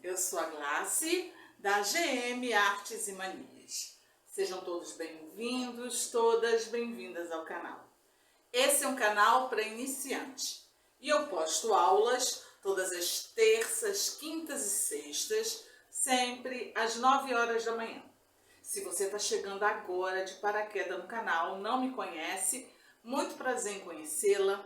eu sou a Glace, da GM Artes e Manias. Sejam todos bem-vindos, todas bem-vindas ao canal. Esse é um canal para iniciantes e eu posto aulas todas as terças, quintas e sextas, sempre às 9 horas da manhã. Se você está chegando agora de paraquedas no canal, não me conhece, muito prazer em conhecê-la,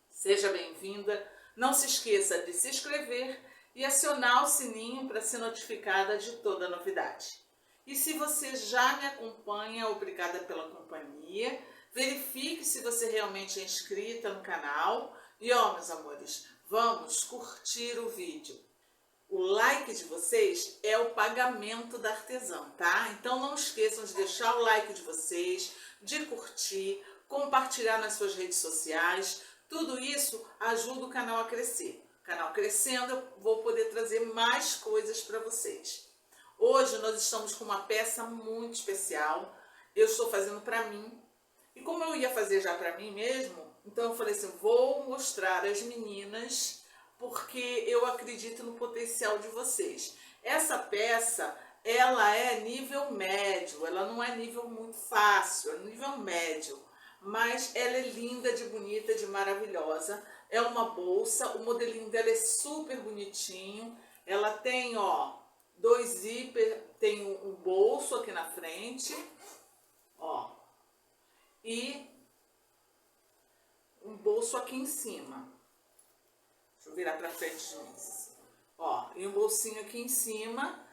seja bem-vinda. Não se esqueça de se inscrever e acionar o sininho para ser notificada de toda novidade. E se você já me acompanha, obrigada pela companhia. Verifique se você realmente é inscrita no canal. E ó, meus amores, vamos curtir o vídeo. O like de vocês é o pagamento da artesã, tá? Então não esqueçam de deixar o like de vocês, de curtir, compartilhar nas suas redes sociais. Tudo isso ajuda o canal a crescer. O canal crescendo, eu vou poder trazer mais coisas para vocês. Hoje nós estamos com uma peça muito especial. Eu estou fazendo para mim. E como eu ia fazer já para mim mesmo, então eu falei assim, vou mostrar às meninas, porque eu acredito no potencial de vocês. Essa peça, ela é nível médio, ela não é nível muito fácil, é nível médio. Mas ela é linda, de bonita, de maravilhosa. É uma bolsa, o modelinho dela é super bonitinho. Ela tem, ó, dois zíper, tem um bolso aqui na frente, ó, e um bolso aqui em cima. Deixa eu virar pra frente de mim. Ó, e um bolsinho aqui em cima.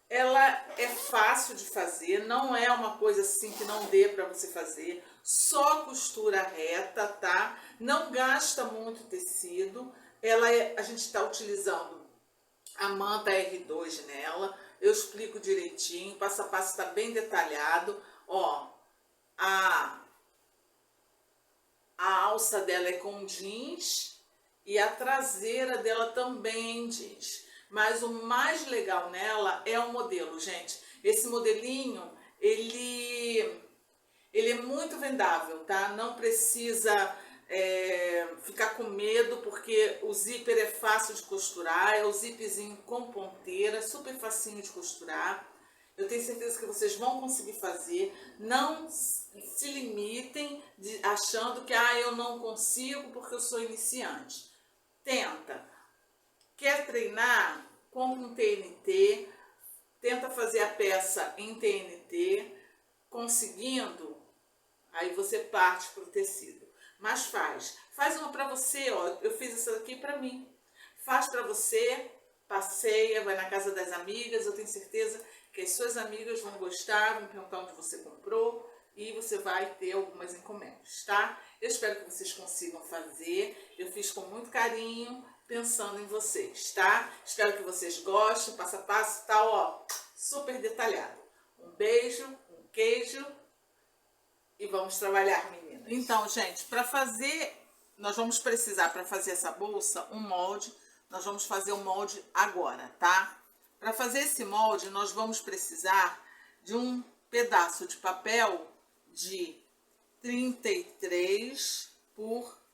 Ela é fácil de fazer, não é uma coisa assim que não dê para você fazer, só costura reta, tá? Não gasta muito tecido. A gente está utilizando a manta R2 nela, eu explico direitinho, passo a passo está bem detalhado. Ó, a alça dela é com jeans e a traseira dela também é em jeans. Mas o mais legal nela é o modelo, gente. Esse modelinho, ele é muito vendável, tá? Não precisa ficar com medo, porque o zíper é fácil de costurar, é o zíperzinho com ponteira, super facinho de costurar. Eu tenho certeza que vocês vão conseguir fazer. Não se limitem achando que eu não consigo porque eu sou iniciante. Tenta. Quer treinar? Compre um TNT, tenta fazer a peça em TNT, conseguindo, aí você parte para o tecido. Mas faz uma para você, ó, eu fiz essa aqui para mim. Faz para você, passeia, vai na casa das amigas, eu tenho certeza que as suas amigas vão gostar, vão perguntar onde você comprou e você vai ter algumas encomendas, tá? Eu espero que vocês consigam fazer, eu fiz com muito carinho, pensando em vocês, tá? Espero que vocês gostem, passo a passo, tá, ó, super detalhado. Um beijo, um queijo e vamos trabalhar, meninas. Então, gente, para fazer, nós vamos precisar, para fazer essa bolsa, um molde. Nós vamos fazer o molde agora, tá? Para fazer esse molde, nós vamos precisar de um pedaço de papel de 33 por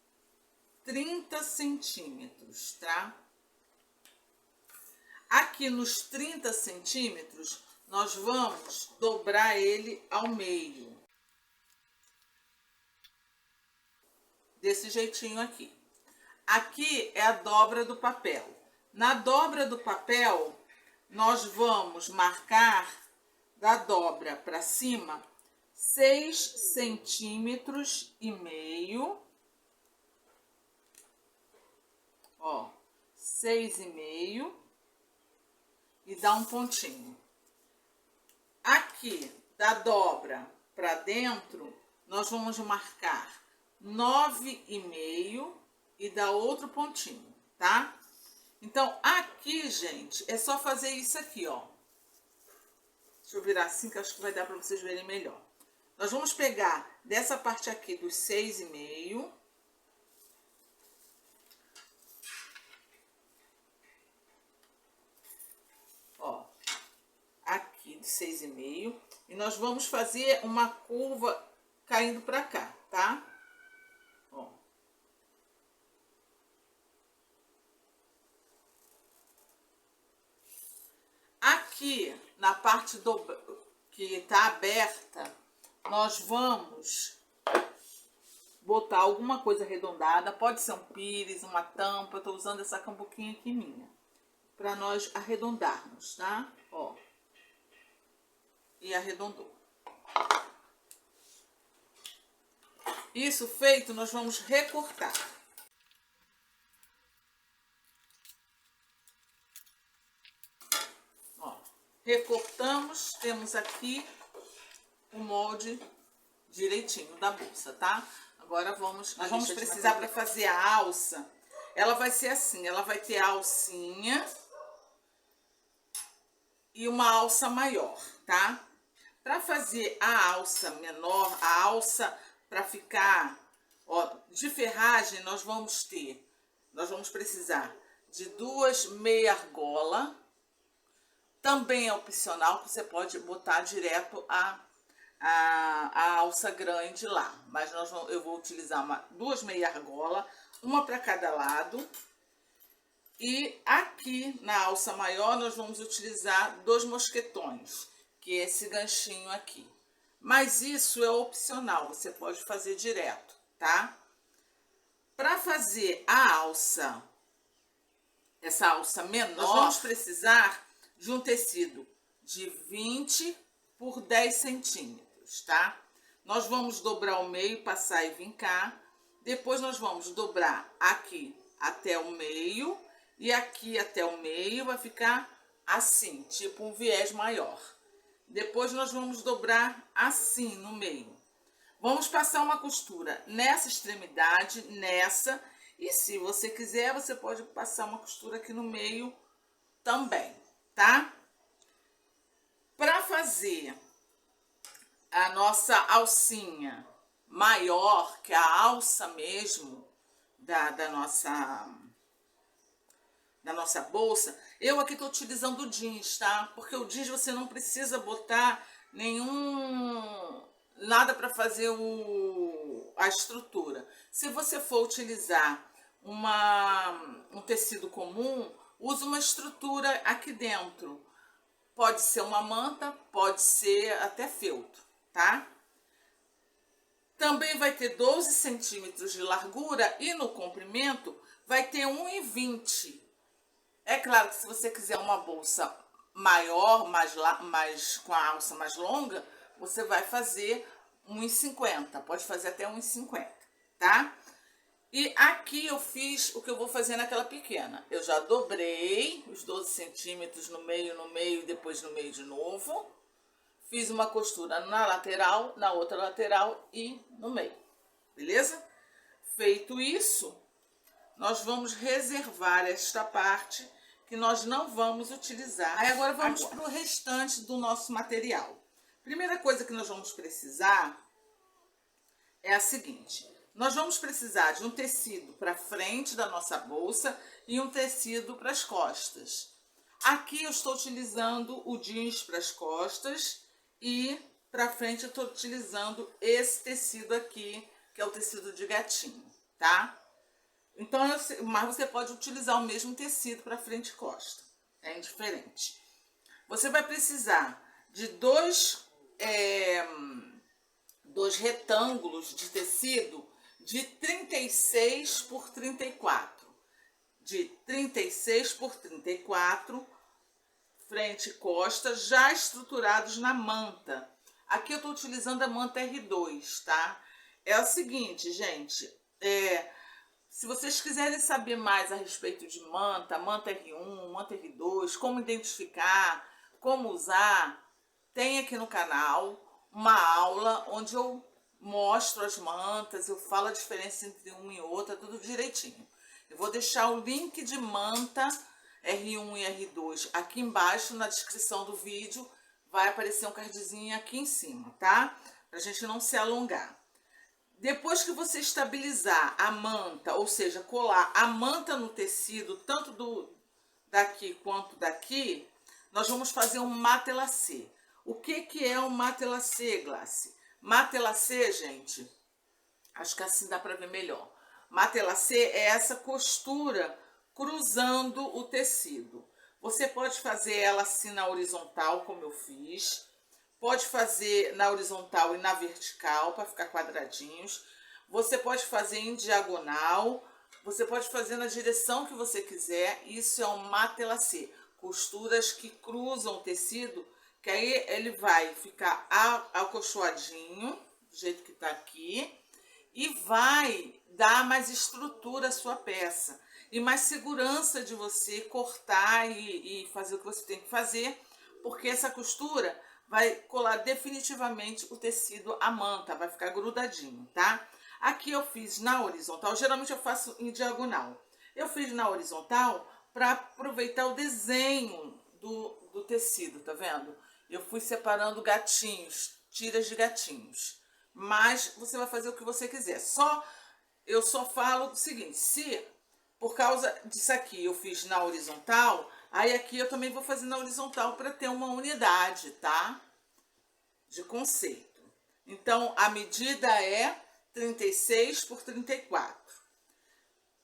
30 centímetros, tá? Aqui nos 30 centímetros, nós vamos dobrar ele ao meio. Desse jeitinho aqui. Aqui é a dobra do papel. Na dobra do papel, nós vamos marcar da dobra para cima 6 centímetros e meio. Ó, 6,5 e dá um pontinho. Aqui, da dobra para dentro, nós vamos marcar 9,5 e dá outro pontinho, tá? Então, aqui, gente, é só fazer isso aqui, ó. Deixa eu virar assim, que acho que vai dar para vocês verem melhor. Nós vamos pegar dessa parte aqui dos 6,5... de 6,5 e nós vamos fazer uma curva caindo para cá, tá? Ó. aqui na parte que está aberta, nós vamos botar alguma coisa arredondada, pode ser um pires, uma tampa. Eu tô usando essa cambuquinha aqui minha, para nós arredondarmos, tá? Ó. E arredondou. Isso feito, nós vamos recortar. Ó, recortamos, temos aqui o molde direitinho da bolsa, tá? Agora nós vamos precisar para fazer a alça. Ela vai ser assim, ela vai ter a alcinha e uma alça maior, tá? Para fazer a alça menor, a alça para ficar, ó, de ferragem, nós vamos precisar de 2 meia argola. Também é opcional, você pode botar direto a alça grande lá, mas eu vou utilizar 2 meia argola, uma para cada lado. E aqui na alça maior nós vamos utilizar 2 mosquetões, que é esse ganchinho aqui. Mas isso é opcional, você pode fazer direto, tá? Para fazer a alça, essa alça menor, nós vamos precisar de um tecido de 20 por 10 centímetros, tá? Nós vamos dobrar o meio, passar e vincar. Depois nós vamos dobrar aqui até o meio e aqui até o meio, vai ficar assim, tipo um viés maior. Depois nós vamos dobrar assim no meio. Vamos passar uma costura nessa extremidade, nessa, e se você quiser, você pode passar uma costura aqui no meio também, tá? Para fazer a nossa alcinha maior, que é a alça mesmo da nossa bolsa, eu aqui tô utilizando o jeans, tá? Porque o jeans você não precisa botar nada para fazer a estrutura. Se você for utilizar um tecido comum, use uma estrutura aqui dentro. Pode ser uma manta, pode ser até feltro, tá? Também vai ter 12 centímetros de largura e no comprimento vai ter 1,20. É claro que se você quiser uma bolsa maior, com a alça mais longa, você vai fazer 1,50. Pode fazer até 1,50, tá? E aqui eu fiz o que eu vou fazer naquela pequena. Eu já dobrei os 12 centímetros no meio, depois no meio de novo. Fiz uma costura na lateral, na outra lateral e no meio. Beleza? Feito isso, nós vamos reservar esta parte que nós não vamos utilizar. Aí agora vamos para o restante do nosso material. Primeira coisa que nós vamos precisar é a seguinte. Nós vamos precisar de um tecido para frente da nossa bolsa e um tecido para as costas. Aqui eu estou utilizando o jeans para as costas e para frente eu estou utilizando esse tecido aqui, que é o tecido de gatinho, tá? Então, mas você pode utilizar o mesmo tecido para frente e costa, é indiferente. Você vai precisar de dois retângulos de tecido de 36 por 34. De 36 por 34, frente e costa, já estruturados na manta. Aqui eu estou utilizando a manta R2, tá? É o seguinte, gente, se vocês quiserem saber mais a respeito de manta R1, manta R2, como identificar, como usar, tem aqui no canal uma aula onde eu mostro as mantas, eu falo a diferença entre uma e outra, tudo direitinho. Eu vou deixar o link de manta R1 e R2 aqui embaixo na descrição do vídeo, vai aparecer um cardzinho aqui em cima, tá? Pra gente não se alongar. Depois que você estabilizar a manta, ou seja, colar a manta no tecido, tanto daqui quanto daqui, nós vamos fazer um matelacê. O que é um matelacê, Glace? Matelacê, gente, acho que assim dá para ver melhor. Matelacê é essa costura cruzando o tecido. Você pode fazer ela assim na horizontal, como eu fiz. Pode fazer na horizontal e na vertical, para ficar quadradinhos. Você pode fazer em diagonal. Você pode fazer na direção que você quiser. Isso é um matelassé. Costuras que cruzam o tecido, que aí ele vai ficar acolchoadinho, do jeito que tá aqui. E vai dar mais estrutura à sua peça. E mais segurança de você cortar e fazer o que você tem que fazer. Porque essa costura vai colar definitivamente o tecido à manta, vai ficar grudadinho, tá? Aqui eu fiz na horizontal, geralmente eu faço em diagonal. Eu fiz na horizontal para aproveitar o desenho do tecido, tá vendo? Eu fui separando gatinhos, tiras de gatinhos. Mas você vai fazer o que você quiser. Eu só falo o seguinte, se por causa disso aqui eu fiz na horizontal, aí aqui eu também vou fazer na horizontal para ter uma unidade, tá? De conceito. Então, a medida é 36 por 34.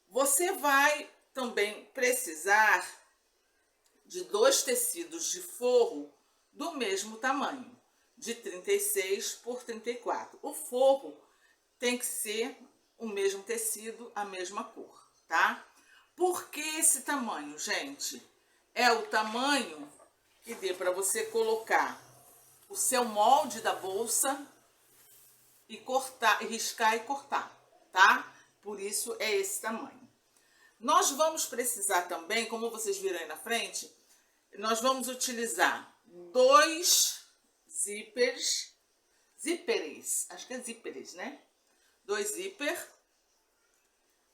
Você vai também precisar de 2 tecidos de forro do mesmo tamanho, de 36 por 34. O forro tem que ser o mesmo tecido, a mesma cor, tá? Por que esse tamanho, gente? É o tamanho que dê para você colocar o seu molde da bolsa e cortar, riscar e cortar, tá? Por isso é esse tamanho. Nós vamos precisar também, como vocês viram aí na frente, nós vamos utilizar 2 zíperes, acho que é zíperes, né? 2 zíper,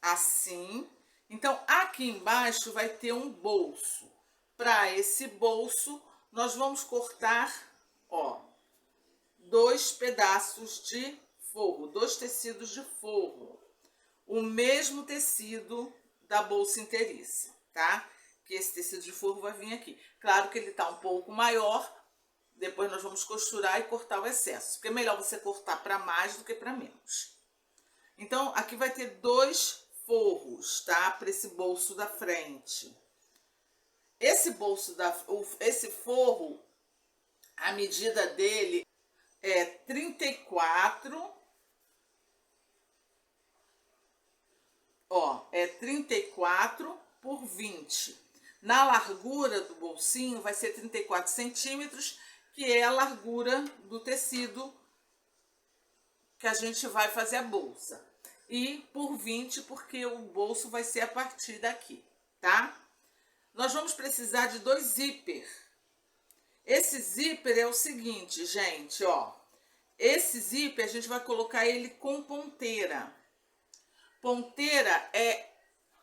assim. Então, aqui embaixo vai ter um bolso. Para esse bolso, nós vamos cortar, ó, 2 pedaços de forro, 2 tecidos de forro. O mesmo tecido da bolsa inteiriça, tá? Que esse tecido de forro vai vir aqui. Claro que ele tá um pouco maior, depois nós vamos costurar e cortar o excesso. Porque é melhor você cortar para mais do que para menos. Então, aqui vai ter 2 forros, tá? Para esse bolso da frente. Esse forro, a medida dele é 34, ó, é 34 por 20. Na largura do bolsinho vai ser 34 centímetros, que é a largura do tecido que a gente vai fazer a bolsa. E por 20, porque o bolso vai ser a partir daqui, tá? Nós vamos precisar de 2 zíper. Esse zíper é o seguinte, gente, ó. Esse zíper a gente vai colocar ele com ponteira. Ponteira é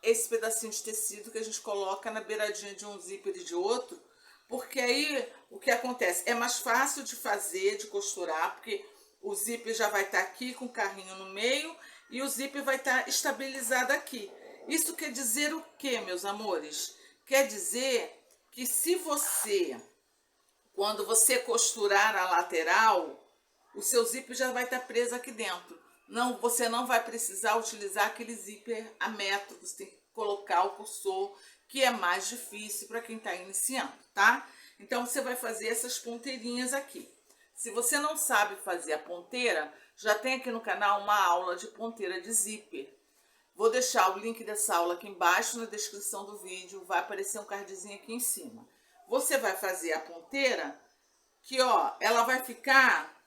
esse pedacinho de tecido que a gente coloca na beiradinha de um zíper e de outro, porque aí o que acontece? É mais fácil de fazer, de costurar, porque o zíper já vai estar aqui com o carrinho no meio e o zíper vai estar estabilizado aqui. Isso quer dizer o quê, meus amores? Quer dizer que se você, quando você costurar a lateral, o seu zíper já vai estar preso aqui dentro. Não, você não vai precisar utilizar aquele zíper a metro, você tem que colocar o cursor, que é mais difícil para quem está iniciando, tá? Então, você vai fazer essas ponteirinhas aqui. Se você não sabe fazer a ponteira, já tem aqui no canal uma aula de ponteira de zíper. Vou deixar o link dessa aula aqui embaixo na descrição do vídeo, vai aparecer um cardzinho aqui em cima. Você vai fazer a ponteira, que ó, ela vai ficar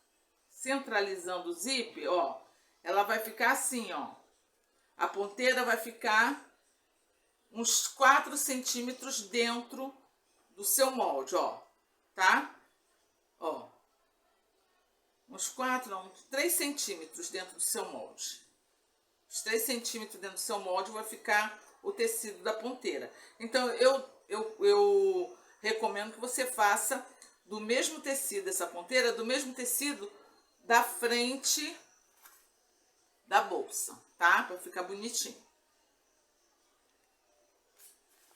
centralizando o zíper, ó, ela vai ficar assim, ó. A ponteira vai ficar uns 4 centímetros dentro do seu molde, ó, tá? Ó, uns 4, não, 3 centímetros dentro do seu molde. Os 3 centímetros dentro do seu molde vai ficar o tecido da ponteira. Então, eu recomendo que você faça do mesmo tecido, essa ponteira, do mesmo tecido da frente da bolsa, tá? Para ficar bonitinho.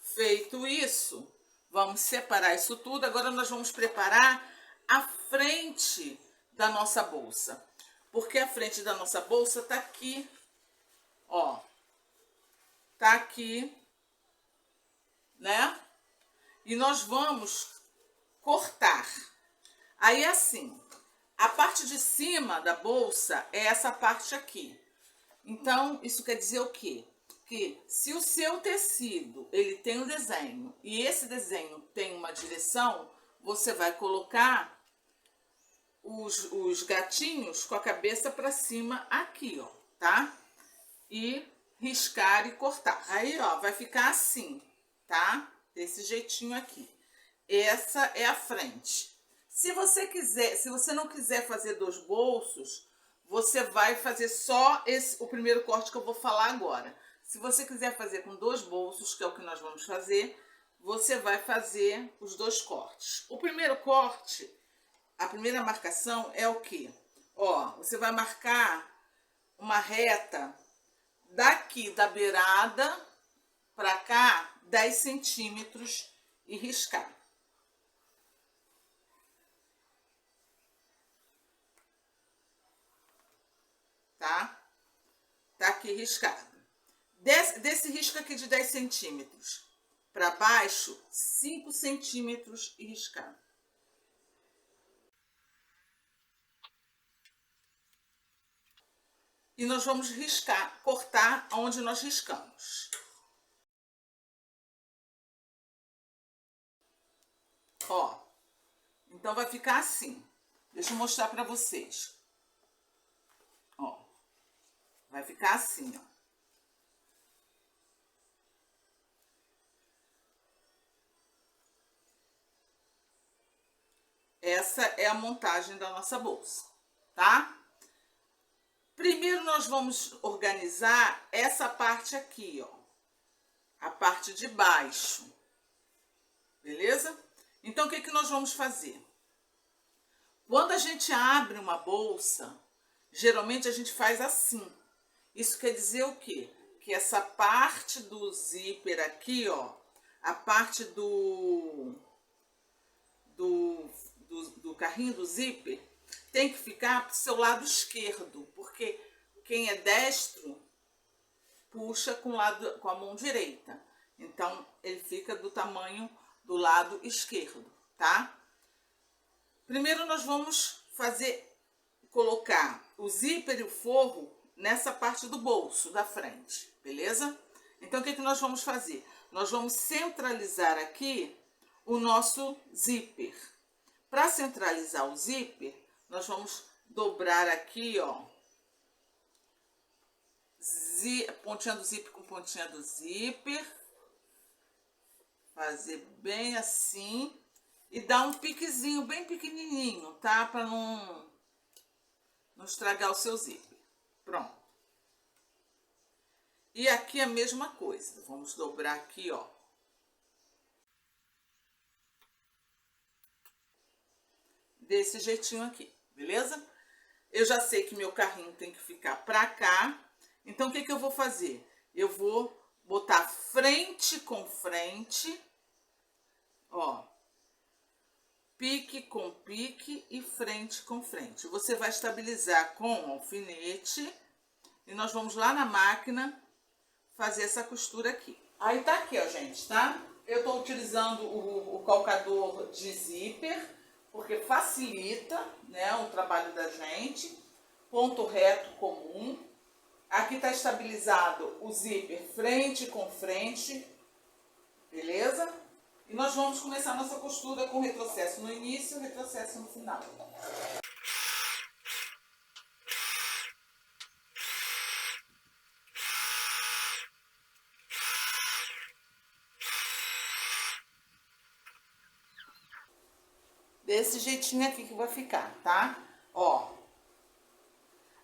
Feito isso, vamos separar isso tudo. Agora nós vamos preparar a frente da nossa bolsa. Porque a frente da nossa bolsa tá aqui, ó. Tá aqui, né? e nós vamos cortar. Aí assim, a parte de cima da bolsa é essa parte aqui. Então, isso quer dizer o quê? Que se o seu tecido, ele tem um desenho, e esse desenho tem uma direção, você vai colocar os gatinhos com a cabeça para cima aqui, ó, tá? E riscar e cortar. Aí, ó, vai ficar assim, tá? Desse jeitinho aqui. Essa é a frente. Se você não quiser fazer 2 bolsos, você vai fazer só o primeiro corte que eu vou falar agora. Se você quiser fazer com 2 bolsos, que é o que nós vamos fazer, você vai fazer os 2 cortes. O primeiro corte, a primeira marcação é o quê? Ó, você vai marcar uma reta daqui da beirada para cá 10 centímetros e riscar. Tá? Tá aqui riscado. Desse risco aqui de 10 centímetros para baixo, 5 centímetros e riscar. E nós vamos riscar, cortar onde nós riscamos. Ó, então vai ficar assim. Deixa eu mostrar para vocês. Ó, vai ficar assim, ó. Essa é a montagem da nossa bolsa, tá? Primeiro nós vamos organizar essa parte aqui, ó. A parte de baixo. Beleza? Então, o que que nós vamos fazer? Quando a gente abre uma bolsa, geralmente a gente faz assim. Isso quer dizer o quê? Que essa parte do zíper aqui, ó, a parte do carrinho do zíper, tem que ficar pro seu lado esquerdo, porque quem é destro puxa com a mão direita. Então, ele fica do tamanho do lado esquerdo, tá? Primeiro nós vamos colocar o zíper e o forro nessa parte do bolso da frente, beleza? Então, o que que nós vamos fazer? Nós vamos centralizar aqui o nosso zíper. Para centralizar o zíper, nós vamos dobrar aqui, ó, pontinha do zíper com pontinha do zíper, fazer bem assim e dar um piquezinho bem pequenininho, tá? Para não estragar o seu zíper. Pronto. E aqui a mesma coisa, vamos dobrar aqui, ó. Desse jeitinho aqui, beleza? Eu já sei que meu carrinho tem que ficar pra cá. Então, o que que eu vou fazer? Eu vou botar frente com frente, ó. Pique com pique e frente com frente. Você vai estabilizar com alfinete e nós vamos lá na máquina fazer essa costura aqui. Aí tá aqui, ó, gente, tá? Eu tô utilizando o calcador de zíper, porque facilita, né, o trabalho da gente. Ponto reto comum. Aqui está estabilizado o zíper frente com frente, beleza? E nós vamos começar a nossa costura com retrocesso no início e retrocesso no final. Desse jeitinho aqui que vai ficar, tá? Ó.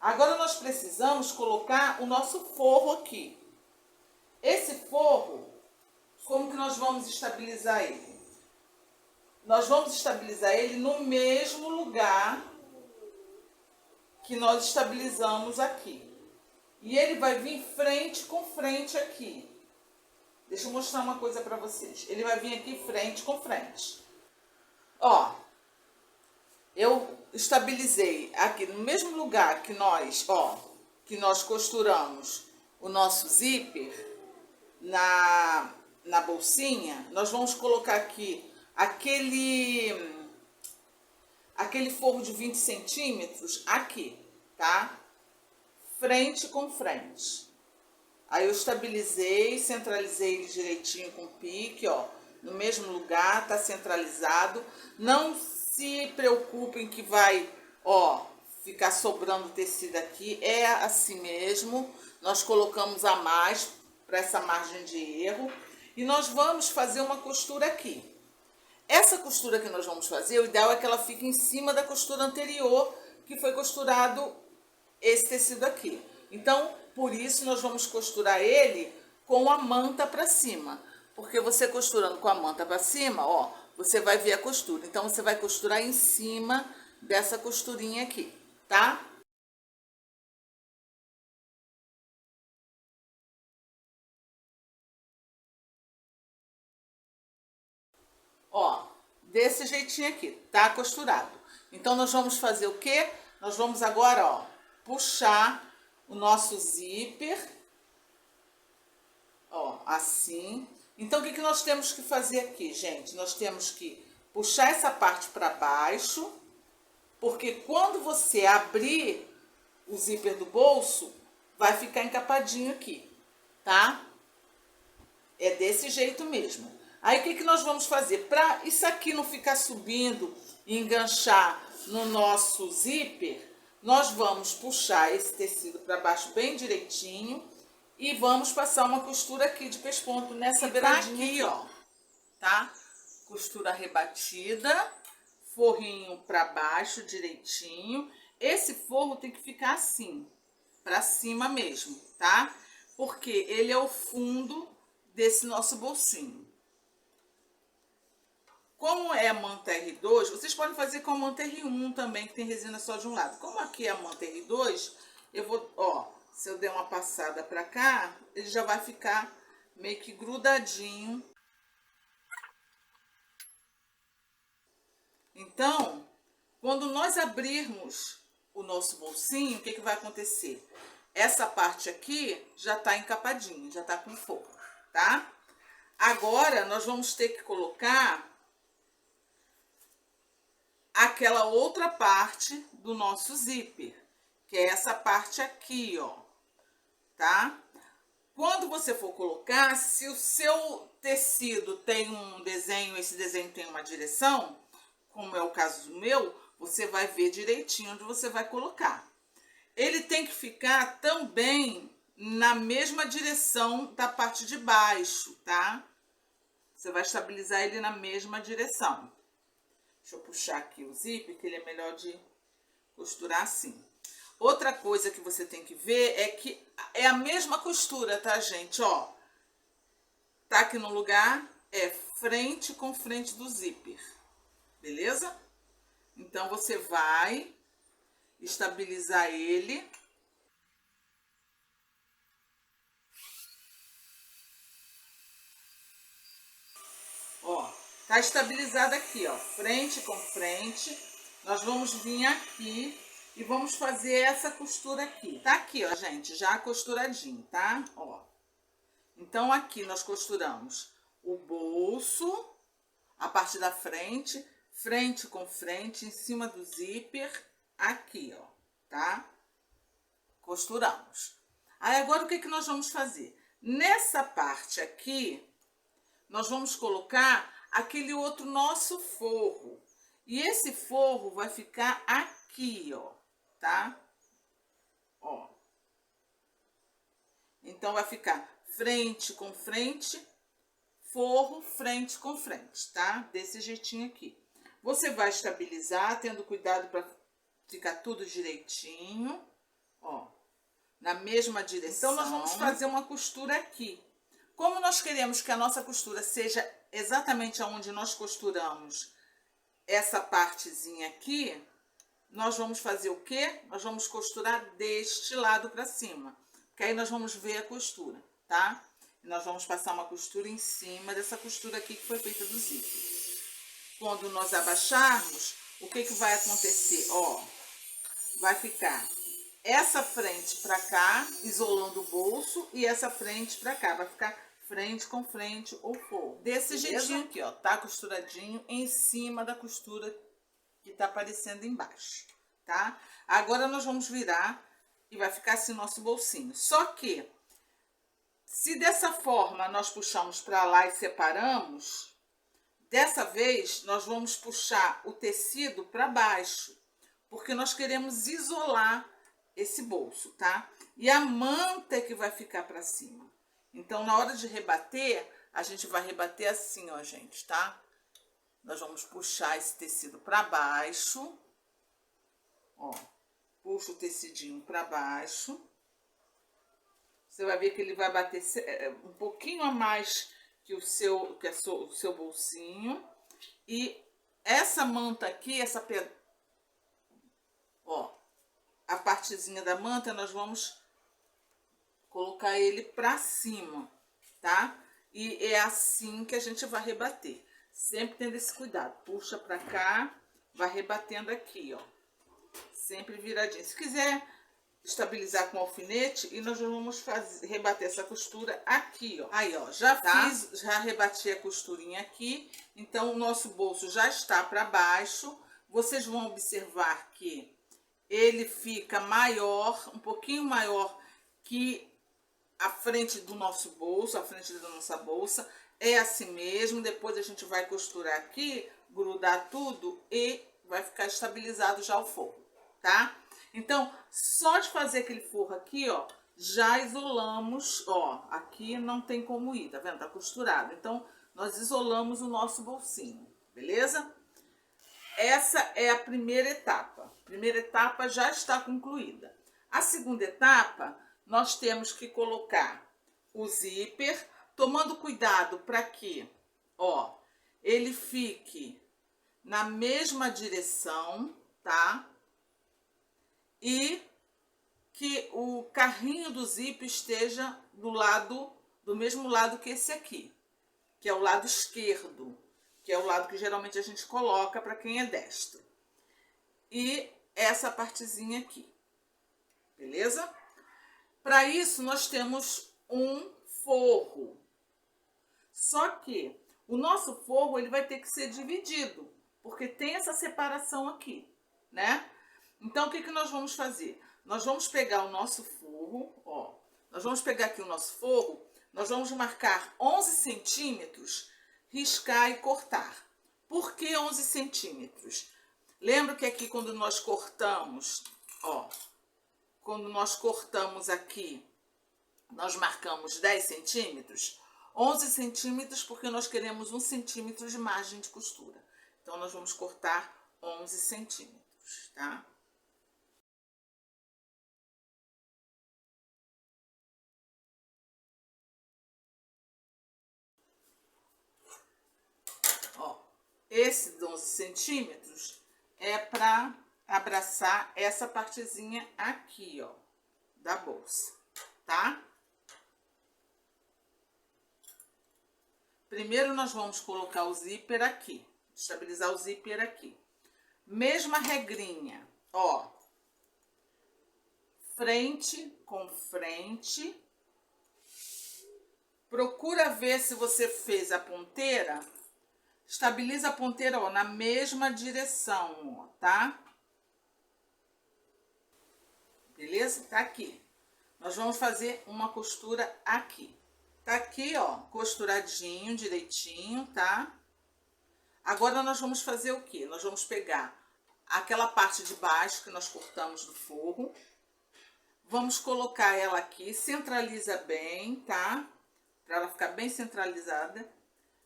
Agora nós precisamos colocar o nosso forro aqui. Esse forro, como que nós vamos estabilizar ele? Nós vamos estabilizar ele no mesmo lugar que nós estabilizamos aqui. E ele vai vir frente com frente aqui. Deixa eu mostrar uma coisa para vocês. Ele vai vir aqui frente com frente. Ó. Eu estabilizei aqui no mesmo lugar que nós, ó, que nós costuramos o nosso zíper, na bolsinha, nós vamos colocar aqui aquele forro de 20 centímetros aqui, tá? Frente com frente. Aí eu estabilizei, centralizei ele direitinho com o pique, ó, no mesmo lugar, tá centralizado. Não se preocupem que vai, ó, ficar sobrando tecido aqui, é assim mesmo. Nós colocamos a mais para essa margem de erro e nós vamos fazer uma costura aqui. Essa costura que nós vamos fazer, o ideal é que ela fique em cima da costura anterior que foi costurado esse tecido aqui. Então, por isso nós vamos costurar ele com a manta para cima. Porque você costurando com a manta para cima, ó, você vai ver a costura. Então, você vai costurar em cima dessa costurinha aqui, tá? Ó, desse jeitinho aqui, tá costurado. Então, nós vamos fazer o quê? Nós vamos agora, ó, puxar o nosso zíper, ó, assim. Então, o que nós temos que fazer aqui, gente? Nós temos que puxar essa parte para baixo, porque quando você abrir o zíper do bolso, vai ficar encapadinho aqui, tá? É desse jeito mesmo. Aí, o que nós vamos fazer? Para isso aqui não ficar subindo e enganchar no nosso zíper, nós vamos puxar esse tecido para baixo bem direitinho e vamos passar uma costura aqui de pesponto nessa beiradinha aqui, ó, tá? Costura rebatida, forrinho para baixo direitinho. Esse forro tem que ficar assim, para cima mesmo, tá? Porque ele é o fundo desse nosso bolsinho. Como é a manta R2, vocês podem fazer com a manta R1 também, que tem resina só de um lado. Como aqui é a manta R2, eu vou, ó, se eu der uma passada pra cá, ele já vai ficar meio que grudadinho. Então, quando nós abrirmos o nosso bolsinho, o que vai acontecer? Essa parte aqui já tá encapadinha, já tá com forro, tá? Agora, nós vamos ter que colocar aquela outra parte do nosso zíper, que é essa parte aqui, ó, tá? Quando você for colocar, se o seu tecido tem um desenho, esse desenho tem uma direção, como é o caso do meu, você vai ver direitinho onde você vai colocar. Ele tem que ficar também na mesma direção da parte de baixo, tá? Você vai estabilizar ele na mesma direção. Deixa eu puxar aqui o zíper, que ele é melhor de costurar assim. Outra coisa que você tem que ver é que é a mesma costura, tá, gente? Ó, tá aqui no lugar, é frente com frente do zíper, beleza? Então, você vai estabilizar ele. Ó, tá estabilizado aqui, ó, frente com frente. Nós vamos vir aqui e vamos fazer essa costura aqui. Tá aqui, ó, gente, já costuradinho, tá? Ó. Então, aqui nós costuramos o bolso, a parte da frente, frente com frente, em cima do zíper, aqui, ó, tá? Costuramos. Aí, agora, o que nós vamos fazer? Nessa parte aqui, nós vamos colocar aquele outro nosso forro. E esse forro vai ficar aqui, ó, tá? Ó. Então, vai ficar frente com frente, forro, frente com frente, tá? Desse jeitinho aqui. Você vai estabilizar, tendo cuidado para ficar tudo direitinho, ó, na mesma direção. Então, nós vamos fazer uma costura aqui. Como nós queremos que a nossa costura seja exatamente aonde nós costuramos essa partezinha aqui, nós vamos fazer o quê? Nós vamos costurar deste lado para cima, que aí nós vamos ver a costura, tá? E nós vamos passar uma costura em cima dessa costura aqui que foi feita do zíper. Quando nós abaixarmos, o que vai acontecer? Ó, vai ficar essa frente para cá, isolando o bolso, e essa frente para cá, vai ficar frente com frente o forro. Desse jeitinho aqui, ó, tá costuradinho em cima da costura que tá aparecendo embaixo, tá? Agora nós vamos virar e vai ficar assim o nosso bolsinho. Só que, se dessa forma nós puxamos para lá e separamos, dessa vez nós vamos puxar o tecido para baixo, porque nós queremos isolar esse bolso, tá? E a manta é que vai ficar para cima. Então, na hora de rebater, a gente vai rebater assim, ó, gente, tá? Nós vamos puxar esse tecido para baixo, ó. Puxa o tecidinho para baixo. Você vai ver que ele vai bater um pouquinho a mais que o seu bolsinho. E essa manta aqui, ó, a partezinha da manta, nós vamos colocar ele pra cima, tá? E é assim que a gente vai rebater. Sempre tendo esse cuidado. Puxa pra cá, vai rebatendo aqui, ó. Sempre viradinho. Se quiser estabilizar com alfinete, e nós vamos rebater essa costura aqui, ó. Aí, ó, já rebati a costurinha aqui. Então, o nosso bolso já está para baixo. Vocês vão observar que ele fica maior, um pouquinho maior que a frente do nosso bolso, a frente da nossa bolsa. É assim mesmo. Depois a gente vai costurar aqui, grudar tudo e vai ficar estabilizado já o forro, tá? Então, só de fazer aquele forro aqui, ó, já isolamos, ó, aqui não tem como ir, tá vendo? Tá costurado. Então, nós isolamos o nosso bolsinho, beleza? Essa é a primeira etapa. A primeira etapa já está concluída. A segunda etapa, nós temos que colocar o zíper, tomando cuidado para que, ó, ele fique na mesma direção, tá? E que o carrinho do zíper esteja do mesmo lado que esse aqui, que é o lado esquerdo, que é o lado que geralmente a gente coloca para quem é destro. E essa partezinha aqui, beleza? Para isso, nós temos um forro. Só que o nosso forro, ele vai ter que ser dividido, porque tem essa separação aqui, né? Então, o que nós vamos fazer? Nós vamos pegar o nosso forro, ó. Nós vamos pegar aqui o nosso forro, nós vamos marcar 11 centímetros, riscar e cortar. Por que 11 centímetros? Lembra que aqui quando nós cortamos, ó, quando nós cortamos aqui, nós marcamos 10 centímetros? 11 centímetros porque nós queremos 1 centímetro de margem de costura. Então, nós vamos cortar 11 centímetros, tá? Ó, esses 11 centímetros é para abraçar essa partezinha aqui, ó, da bolsa, tá? Primeiro, nós vamos colocar o zíper aqui, estabilizar o zíper aqui. Mesma regrinha, ó, frente com frente. Procura ver se você fez a ponteira, estabiliza a ponteira, ó, na mesma direção, ó, tá? Beleza? Tá aqui. Nós vamos fazer uma costura aqui. Tá aqui, ó, costuradinho, direitinho, tá? Agora, nós vamos fazer o quê? Nós vamos pegar aquela parte de baixo que nós cortamos do forro. Vamos colocar ela aqui, centraliza bem, tá? Para ela ficar bem centralizada.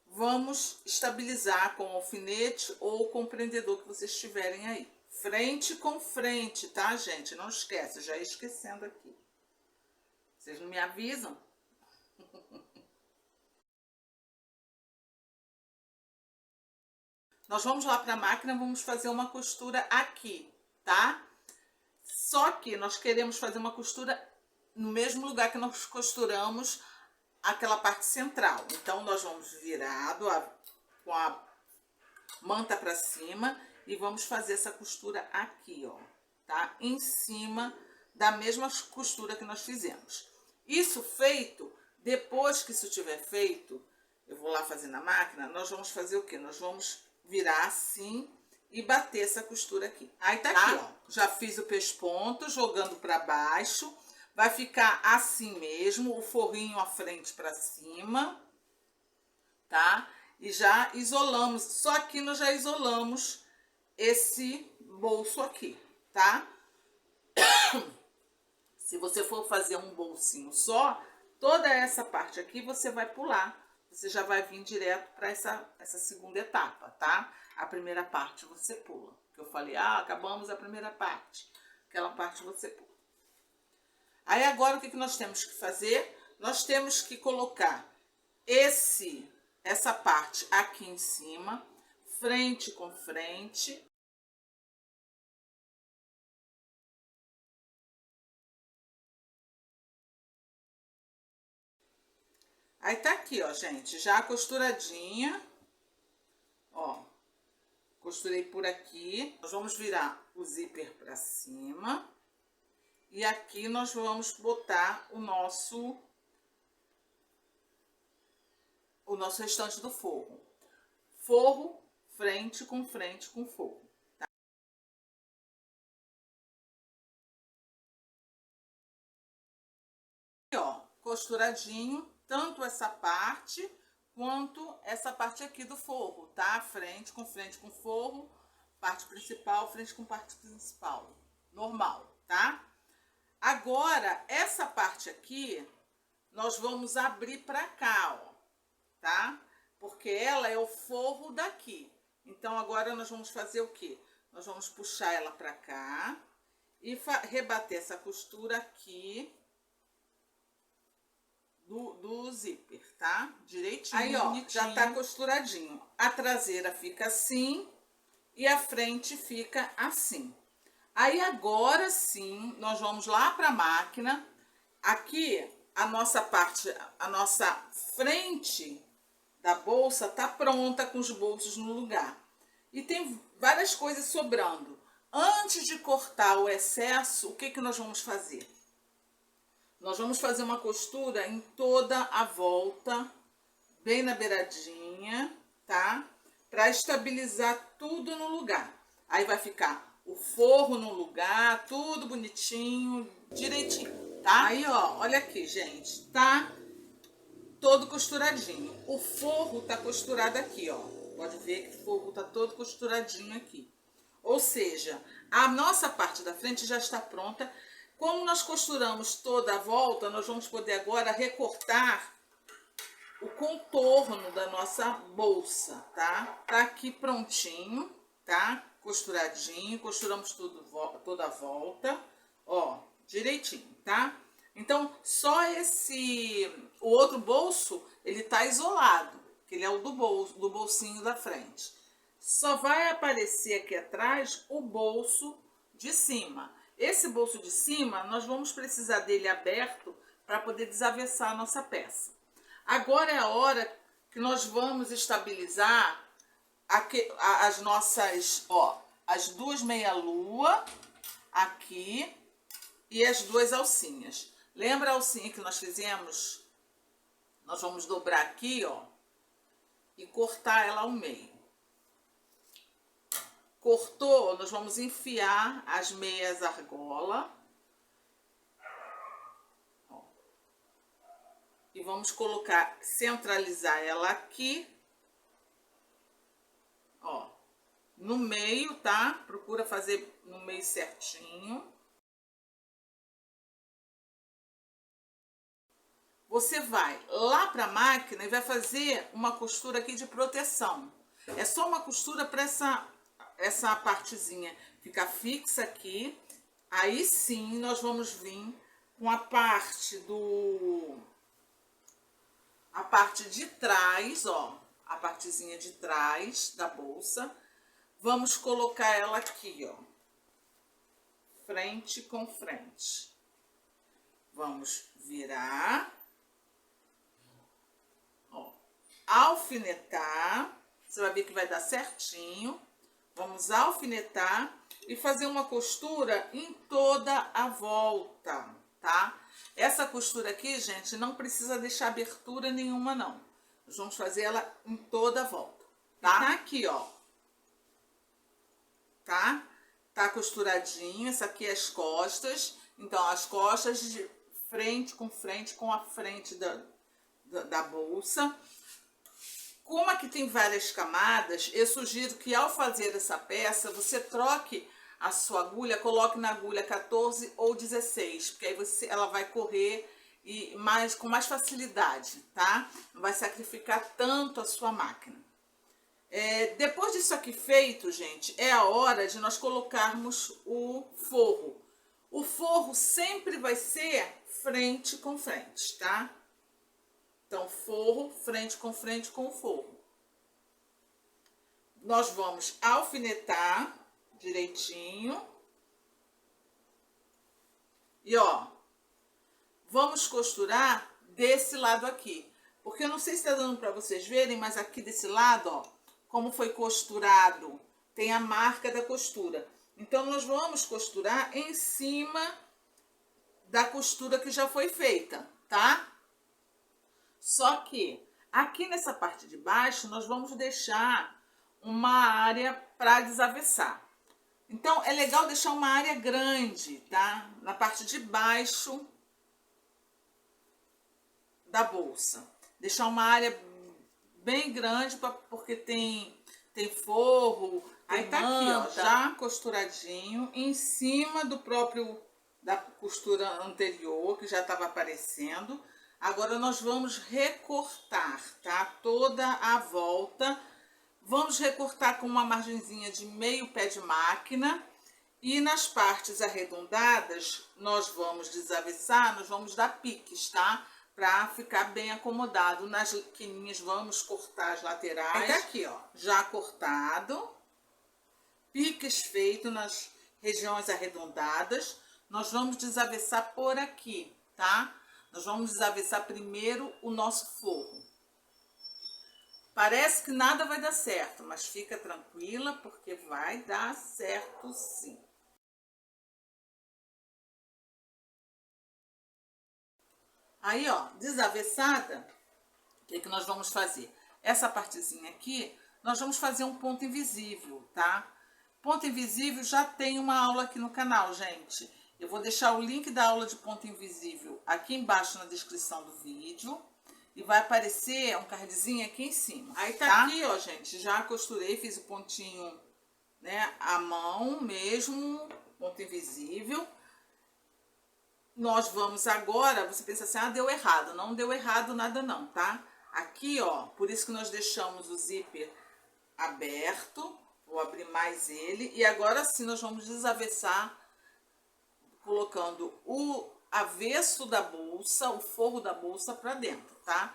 Vamos estabilizar com alfinete ou com o prendedor que vocês tiverem aí. Frente com frente, tá, gente? Não esquece, já ia esquecendo aqui. Vocês não me avisam? Nós vamos lá para a máquina, vamos fazer uma costura aqui, tá? Só que nós queremos fazer uma costura no mesmo lugar que nós costuramos aquela parte central. Então, nós vamos virado com a manta para cima e vamos fazer essa costura aqui, ó, tá? Em cima da mesma costura que nós fizemos. Isso feito, Depois que isso tiver feito, eu vou lá fazer na máquina, nós vamos fazer o quê? Nós vamos virar assim e bater essa costura aqui. Aí tá aqui, ó. Já fiz o pesponto, jogando para baixo. Vai ficar assim mesmo, o forrinho à frente para cima, tá? E já isolamos, só aqui nós já isolamos esse bolso aqui, tá? Se você for fazer um bolsinho só, toda essa parte aqui você vai pular. Você já vai vir direto para essa segunda etapa, tá? A primeira parte você pula. Que eu falei, acabamos a primeira parte. Aquela parte você pula. Aí agora o que nós temos que fazer? Nós temos que colocar essa parte aqui em cima, frente com frente. Aí tá aqui, ó, gente, já costuradinha, ó, costurei por aqui. Nós vamos virar o zíper pra cima e aqui nós vamos botar o nosso restante do forro. Forro, frente com forro. Tá? E, ó, costuradinho, tanto essa parte quanto essa parte aqui do forro, tá? Frente com forro, parte principal, frente com parte principal, normal, tá? Agora, essa parte aqui, nós vamos abrir pra cá, ó, tá? Porque ela é o forro daqui. Então, agora nós vamos fazer o quê? Nós vamos puxar ela pra cá e rebater essa costura aqui do zíper, tá? Direitinho, aí, ó, bonitinho. Já tá costuradinho. A traseira fica assim e a frente fica assim. Aí, agora sim, nós vamos lá pra máquina. Aqui, a nossa frente da bolsa tá pronta com os bolsos no lugar. E tem várias coisas sobrando. Antes de cortar o excesso, o que nós vamos fazer? Nós vamos fazer uma costura em toda a volta, bem na beiradinha, tá? Para estabilizar tudo no lugar. Aí vai ficar o forro no lugar, tudo bonitinho, direitinho, tá? Aí, ó, olha aqui, gente, tá todo costuradinho. O forro tá costurado aqui, ó. Pode ver que o forro tá todo costuradinho aqui. Ou seja, a nossa parte da frente já está pronta. Como nós costuramos toda a volta, nós vamos poder agora recortar o contorno da nossa bolsa, tá? Tá aqui prontinho, tá? Costuradinho, costuramos toda a volta, ó, direitinho, tá? Então, só o outro bolso, ele tá isolado, que ele é o do bolsinho da frente. Só vai aparecer aqui atrás o bolso de cima. Esse bolso de cima, nós vamos precisar dele aberto para poder desavessar a nossa peça. Agora é a hora que nós vamos estabilizar as nossas, ó, as duas meia-lua aqui e as duas alcinhas. Lembra a alcinha que nós fizemos? Nós vamos dobrar aqui, ó, e cortar ela ao meio. Cortou, nós vamos enfiar as meias argola. Ó, e vamos colocar, centralizar ela aqui. Ó, no meio, tá? Procura fazer no meio certinho. Você vai lá para a máquina e vai fazer uma costura aqui de proteção. É só uma costura para essa partezinha ficar fixa aqui. Aí sim nós vamos vir com a parte de trás, ó, a partezinha de trás da bolsa. Vamos colocar ela aqui, ó, frente com frente. Vamos virar, ó, alfinetar. Você vai ver que vai dar certinho. Vamos alfinetar e fazer uma costura em toda a volta. tá? Essa costura aqui, gente, não precisa deixar abertura nenhuma, não. Nós vamos fazer ela em toda a volta, tá? Tá aqui, ó. Tá? Tá costuradinho. Essa aqui é as costas. Então, as costas de frente com a frente da bolsa. Como aqui tem várias camadas, eu sugiro que ao fazer essa peça, você troque a sua agulha, coloque na agulha 14 ou 16, porque aí ela vai correr com mais facilidade, tá? Não vai sacrificar tanto a sua máquina. Depois disso aqui feito, gente, é a hora de nós colocarmos o forro. O forro sempre vai ser frente com frente, tá? Então, forro, frente com o forro. Nós vamos alfinetar direitinho. E, ó, vamos costurar desse lado aqui. Porque eu não sei se tá dando pra vocês verem, mas aqui desse lado, ó, como foi costurado, tem a marca da costura. Então, nós vamos costurar em cima da costura que já foi feita, tá? Só que aqui nessa parte de baixo, nós vamos deixar uma área para desavessar. Então, é legal deixar uma área grande, tá? Na parte de baixo da bolsa. Deixar uma área bem grande, porque tem forro. Aí tá aqui, ó, já costuradinho, em cima da costura anterior, que já estava aparecendo. Agora, nós vamos recortar, tá? Toda a volta. Vamos recortar com uma margenzinha de meio pé de máquina. E nas partes arredondadas, nós vamos desavessar, nós vamos dar piques, tá? Pra ficar bem acomodado. Nas quininhas, vamos cortar as laterais. Até aqui, ó, já cortado. Piques feitos nas regiões arredondadas. Nós vamos desavessar por aqui, tá? Nós vamos desavessar primeiro o nosso forro. Parece que nada vai dar certo, mas fica tranquila, porque vai dar certo sim. Aí, ó, desavessada, o que nós vamos fazer? Essa partezinha aqui, nós vamos fazer um ponto invisível, tá? Ponto invisível já tem uma aula aqui no canal, gente. Eu vou deixar o link da aula de ponto invisível aqui embaixo na descrição do vídeo. E vai aparecer um cardzinho aqui em cima. Aí tá aqui, ó, gente. Já costurei, fiz o pontinho, né, à mão mesmo, ponto invisível. Nós vamos agora, você pensa assim, ah, deu errado. Não deu errado nada não, tá? Aqui, ó, por isso que nós deixamos o zíper aberto. Vou abrir mais ele. E agora sim nós vamos desavessar, colocando o avesso da bolsa, o forro da bolsa pra dentro, tá?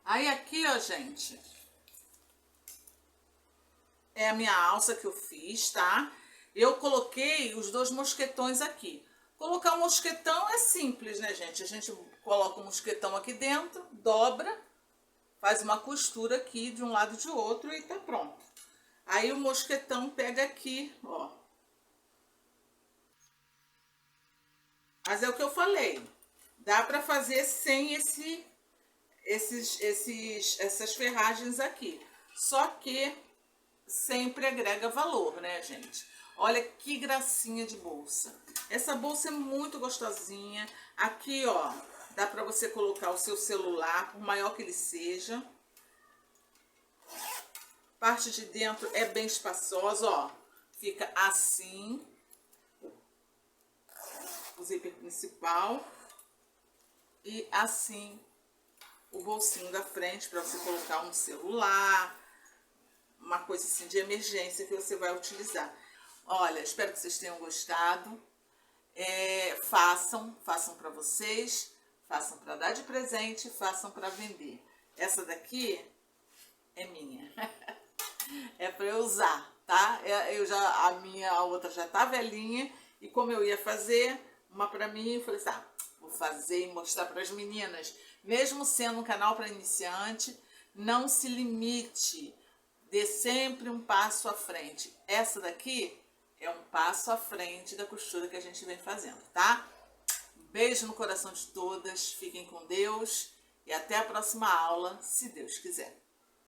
Aí aqui, ó, gente, é a minha alça que eu fiz, tá? Eu coloquei os 2 mosquetões aqui. Colocar um mosquetão é simples, né, gente? A gente coloca um mosquetão aqui dentro, dobra, faz uma costura aqui de um lado e de outro e tá pronto. Aí o mosquetão pega aqui, ó. Mas é o que eu falei, dá pra fazer sem essas ferragens aqui. Só que sempre agrega valor, né, gente? Olha que gracinha de bolsa. Essa bolsa é muito gostosinha. Aqui, ó, dá pra você colocar o seu celular, por maior que ele seja. Parte de dentro é bem espaçosa, ó. Fica assim. O zíper principal. E assim o bolsinho da frente para você colocar um celular, uma coisa assim de emergência que você vai utilizar. Olha, espero que vocês tenham gostado. Façam para vocês, façam para dar de presente, façam para vender. Essa daqui é minha. É para eu usar, tá? A outra já tá velhinha, e como eu ia fazer uma para mim, eu falei assim, vou fazer e mostrar para as meninas. Mesmo sendo um canal para iniciante, não se limite, dê sempre um passo à frente. Essa daqui é um passo à frente da costura que a gente vem fazendo, tá? Um beijo no coração de todas, fiquem com Deus e até a próxima aula, se Deus quiser.